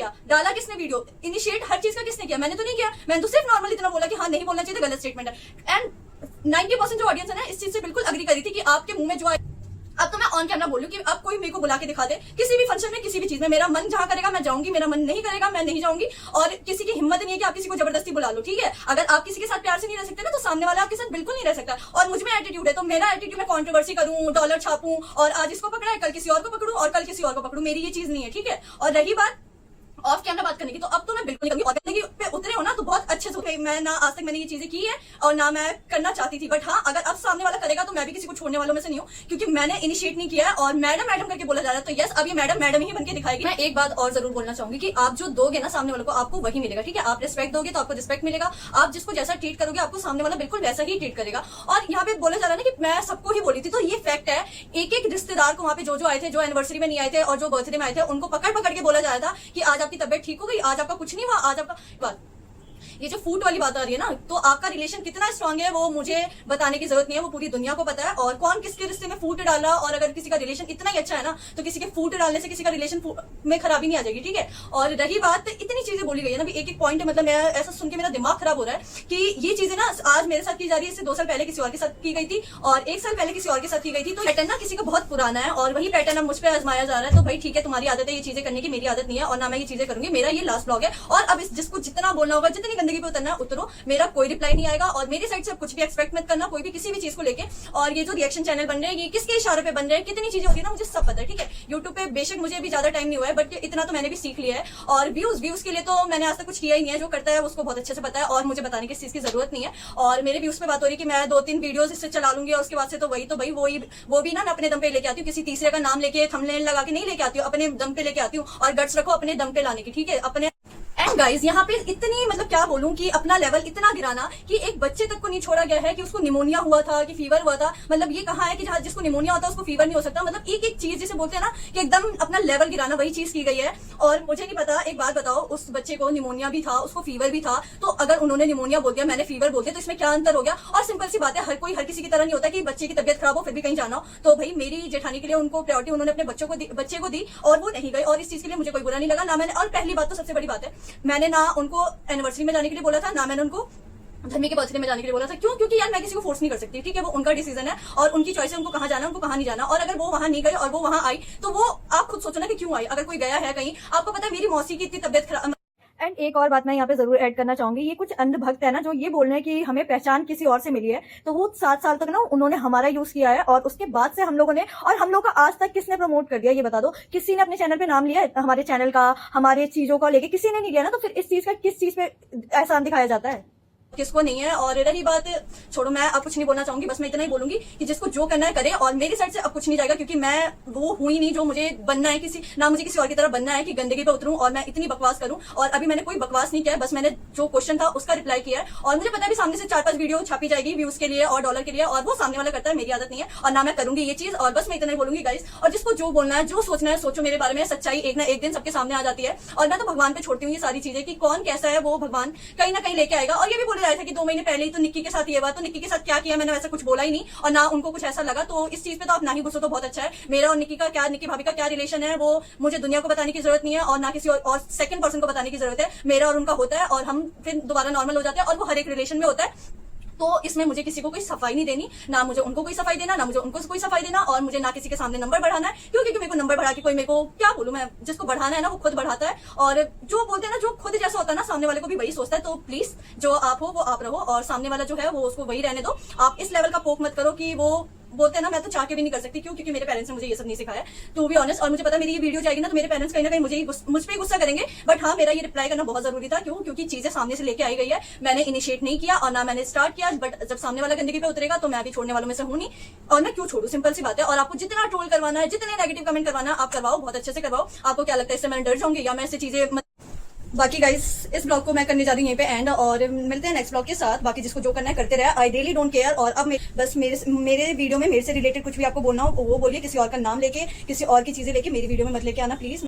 किया, डाला किसने वीडियो, इनिशिएट हर चीज का किसने किया, मैंने तो नहीं किया। मैंने तो सिर्फ नॉर्मल इतना बोला कि हाँ नहीं बोलना चाहिए, गलत स्टेटमेंट है। एंड 90% जो ऑडियंस है ना इस चीज से बिल्कुल अग्री करी थी कि आपके मुंह में जो आए। अब तो मैं ऑन कैमरा बोलूं कि अब कोई मेरे को बुला के दिखा दे किसी भी फंक्शन में, किसी भी चीज में, मेरा मन जहां करेगा मैं जाऊंगी, मेरा मन नहीं करेगा मैं नहीं जाऊंगी। और किसी की हिम्मत नहीं है कि आप किसी को जबरदस्ती बुला लो, ठीक है। अगर आप किसी के साथ प्यार से नहीं रह सकते ना तो सामने वाला आपके साथ बिल्कुल नहीं रह सकता। और मुझ में एटीट्यूड है तो मेरा एटीट्यूड मैं कंट्रोवर्सी करूं, डॉलर छापूं और आज इसको पकड़ा है कल किसी और को पकड़ूं और कल किसी और को पकड़ूं, मेरी ये चीज नहीं है, ठीक है। और रही बात ऑफ कैमरा बात करने की, तो अब तो मैं बिल्कुल नहीं करूंगी। और जिंदगी पे उतरे हो ना तो बहुत अच्छे से, मैं ना आज तक मैंने ये चीजें की है और ना मैं करना चाहती थी। बट हाँ, अगर अब सामने वाला करेगा तो मैं भी किसी को छोड़ने वालों में से नहीं हूँ, क्योंकि मैंने इनिशिएट नहीं किया है। और मैडम मैडम करके बोला जा रहा है तो यस, अब ये मैडम मैडम ही बनके दिखाएगी। मैं एक बात और जरूर बोलना चाहूंगी कि आप जो दोगे ना सामने वालों को, आपको वही मिलेगा, ठीक है। आप रिस्पेक्ट दोगे तो आपको रिस्पेक्ट मिलेगा, आप जिसको जैसा ट्रीट करोगे आपको सामने वाला बिल्कुल वैसा ही ट्रीट करेगा। और यहाँ पे बोला जा रहा है ना कि मैं सबको ही बोली थी, तो ये फैक्ट है। एक एक रिश्तेदार को वहां पे जो आए थे, जो एनिवर्सरी में नहीं आए थे और जो बर्थडे में आए थे, उनको पकड़ पकड़ के बोला जा रहा था कि आज आपकी तबियत ठीक हो गई, आज आपका कुछ नहीं हुआ, आज आपका बात। ये जो फूट वाली बात आ रही है ना, तो आपका रिलेशन कितना स्ट्रांग है वो मुझे बताने की जरूरत नहीं है, वो पूरी दुनिया को पता है। और कौन किसके रिश्ते में फूट डाला, और अगर किसी का रिलेशन इतना ही अच्छा है ना तो किसी के फूट डालने से किसी का रिलेशन में खराबी नहीं आ जाएगी, ठीक है। और रही बात, इतनी चीजें बोली गई है ना, एक एक पॉइंट, मतलब मैं ऐसा सुन के मेरा दिमाग खराब हो रहा है कि ये चीजें ना आज मेरे साथ की जा रही है, इससे 2 साल पहले किसी और के साथ की गई थी और 1 साल पहले किसी और के साथ की गई थी। तो पैटर्न ना किसी का बहुत पुराना है और वही पैटर्न अब मुझ पर आजमाया जा रहा है। तो भाई ठीक है, तुम्हारी आदत है ये चीजें करने की, मेरी आदत नहीं है और ना मैं ये चीजें करूंगी। मेरा ये लास्ट ब्लॉग है और अब जिसको जितना बोलना होगा, जितनी गंदगी पे उतरना उतरो, मेरा कोई रिप्लाई नहीं आएगा और मेरी साइड से कुछ भी एक्सपेक्ट मत करना, कोई भी किसी भी चीज को लेके। और ये जो रिएक्शन चैनल बन रहे हैं, ये किसके इशारे पे बन रहे हैं, कितनी चीजें होती है ना, मुझे सब पता है, ठीक है। यूट्यूब पे बेशक मुझे अभी ज्यादा टाइम नहीं हुआ है, बट इतना तो मैंने भी सीख लिया है। और व्यूज के लिए तो मैंने आज तक कुछ किया ही नहीं है, जो करता है उसको बहुत अच्छे से पता है और मुझे बताने की इस चीज की जरूरत नहीं है। और मेरे व्यूज पे बात हो रही है कि मैं 2-3 वीडियोस इससे चला लूंगी और उसके बाद से तो वही वो भी ना मैं अपने दम पे लेके आती हूँ, किसी तीसरे का नाम लेके थंबनेल लगा के नहीं लेके आती हूँ, अपने दम पे लेके आती हूँ। और गट्स रखो अपने दम पे लाने की, ठीक है, अपने। एंड गाइज यहाँ पे इतनी, मतलब क्या बोलूं कि अपना लेवल इतना गिराना कि एक बच्चे तक को नहीं छोड़ा गया है कि उसको निमोनिया हुआ था, कि फीवर हुआ था। मतलब ये कहा है कि जहाँ जिसको निमोनिया होता है उसको फीवर नहीं हो सकता। मतलब एक एक चीज जिसे बोलते हैं ना कि एकदम अपना लेवल गिराना, वही चीज की गई है। और मुझे नहीं पता, एक बात बताओ, उस बच्चे को निमोनिया भी था, उसको फीवर भी था, तो अगर उन्होंने निमोनिया बोल दिया, मैंने फीवर बोल दिया, तो इसमें क्या अंतर हो गया। और सिंपल सी बात है, हर कोई हर किसी की तरह नहीं होता कि बच्चे की तबियत खराब हो फिर भी कहीं जाना हो। तो भाई मेरी जेठानी के लिए उनको प्रायोरिटी उन्होंने अपने बच्चे को दी और वो नहीं गई, और इस चीज के लिए मुझे कोई बुरा नहीं लगा ना मैंने। और पहली बात तो सबसे बड़ी बात है, मैंने ना उनको एनिवर्सरी में जाने के लिए बोला था, ना मैंने उनको धर्मी के बर्थडे में जाने के लिए बोला था। क्यों? क्योंकि यार मैं किसी को फोर्स नहीं कर सकती, ठीक है, वो उनका डिसीजन है और उनकी चॉइस है, उनको कहाँ जाना, उनको कहाँ नहीं जाना। और अगर वो वहां नहीं गई और वो वहां आई तो वो आप खुद सोचो ना कि क्यों आई। अगर कोई गया है कहीं, आपको पता है मेरी मौसी की इतनी तबियत खराब। एंड एक और बात मैं यहाँ पे जरूर ऐड करना चाहूंगी, ये कुछ अंधभक्त है ना जो ये बोल रहे हैं कि हमें पहचान किसी और से मिली है, तो वो 7 साल तक ना उन्होंने हमारा यूज किया है और उसके बाद से हम लोगों ने, और हम लोग का आज तक किसने प्रमोट कर दिया ये बता दो। किसी ने अपने चैनल पे नाम लिया है हमारे चैनल का, हमारे चीजों का लेके किसी ने नहीं लिया ना, तो फिर इस चीज का किस चीज पे एहसान दिखाया जाता है, किसको नहीं है। और रही बात, छोड़ो, मैं अब कुछ नहीं बोलना चाहूंगी, बस मैं इतना ही बोलूंगी कि जिसको जो करना है करे। और मेरी साइड से अब कुछ नहीं जाएगा, क्योंकि मैं वो हुई नहीं जो मुझे बनना है, मुझे किसी और की तरह बनना है कि गंदगी पे उतरूं और मैं इतनी बकवास करूं। और अभी मैंने कोई बकवास नहीं किया है, बस मैंने जो क्वेश्चन था उसका रिप्लाई किया है। और मुझे पता है सामने से 4-5 वीडियो छापी जाएगी व्यूज के लिए और डॉलर के लिए, और वो सामने वाला करता है, मेरी आदत नहीं है और ना मैं करूंगी ये चीज। और बस मैं इतना ही बोलूंगी गाइस, और जिसको जो बोलना है, जो सोचना है सोचो, मेरे बारे में सच्चाई एक ना एक दिन सबके सामने आ जाती है। और मैं तो भगवान पे छोड़ती हूँ ये सारी चीजें कि कौन कैसा है, वो भगवान कहीं ना कहीं लेके आएगा। और ये भी बोला जाता है कि 2 महीने पहले तो निक्की के साथ ये बात, तो निक्की के साथ क्या किया मैंने, वैसा कुछ बोला ही नहीं और ना उनको कुछ ऐसा लगा। तो इस चीज पे तो आप ना ही घुसो तो बहुत अच्छा है। मेरा और निक्की भाभी का क्या रिलेशन है वो मुझे दुनिया को बताने की जरूरत नहीं है और ना किसी और सेकंड पर्सन को बताने की जरूरत है। मेरा और उनका होता है और हम फिर दोबारा नॉर्मल हो जाते हैं और वो हर एक रिलेशन में होता है। तो इसमें मुझे किसी को कोई सफाई नहीं देनी, ना मुझे उनको कोई सफाई देना, ना मुझे उनको कोई सफाई देना, और मुझे ना किसी के सामने नंबर बढ़ाना है। क्योंकि मेरे को नंबर बढ़ा के कोई, मेरे को क्या बोलूं मैं, जिसको बढ़ाना है ना वो खुद बढ़ाता है। और जो बोलते हैं ना, जो खुद जैसा होता है ना सामने वाले को भी वही सोचता है। तो प्लीज जो आप हो वो आप रहो और सामने वाला जो है वो उसको वही रहने दो। आप इस लेवल का पोक मत करो कि वो बोलते हैं ना, मैं तो चाह के भी नहीं कर सकती। क्यों? क्योंकि मेरे पेरेंट्स ने मुझे ये सब नहीं सिखाया, टू बी ऑनेस्ट। और मुझे पता है मेरी ये वीडियो जाएगी ना तो मेरे पेरेंट्स कहीं ना कहीं मुझ पे गुस्सा करेंगे, बट हाँ मेरा ये रिप्लाई करना बहुत जरूरी था। क्यों? क्योंकि चीजें सामने से लेके आई गई है, मैंने इनिशिएट नहीं किया और ना मैंने स्टार्ट किया। बट जब सामने वाला गंदगी पे उतरेगा तो मैं भी छोड़ने वालों में से हूं नहीं, और मैं क्यों छोड़ू, सिंपल सी बात है। और आपको जितना ट्रोल करवाना है, जितने नेगेटिव कमेंट करवाना आप करवाओ, बहुत अच्छे से करवाओ। आपको क्या लगता है इससे मैं डर जाऊंगी या मैं ऐसी चीजें। बाकी गाइस इस ब्लॉग को मैं करने जा रही हूँ यहीं पे एंड, और मिलते हैं नेक्स्ट ब्लॉग के साथ। बाकी जिसको जो करना है करते रहे, आई रियली डोंट केयर। और अब बस मेरे वीडियो में मेरे से रिलेटेड कुछ भी आपको बोलना हो वो बोलिए, किसी और का नाम लेके, किसी और की चीजें लेके मेरी वीडियो में मत लेके आना प्लीज।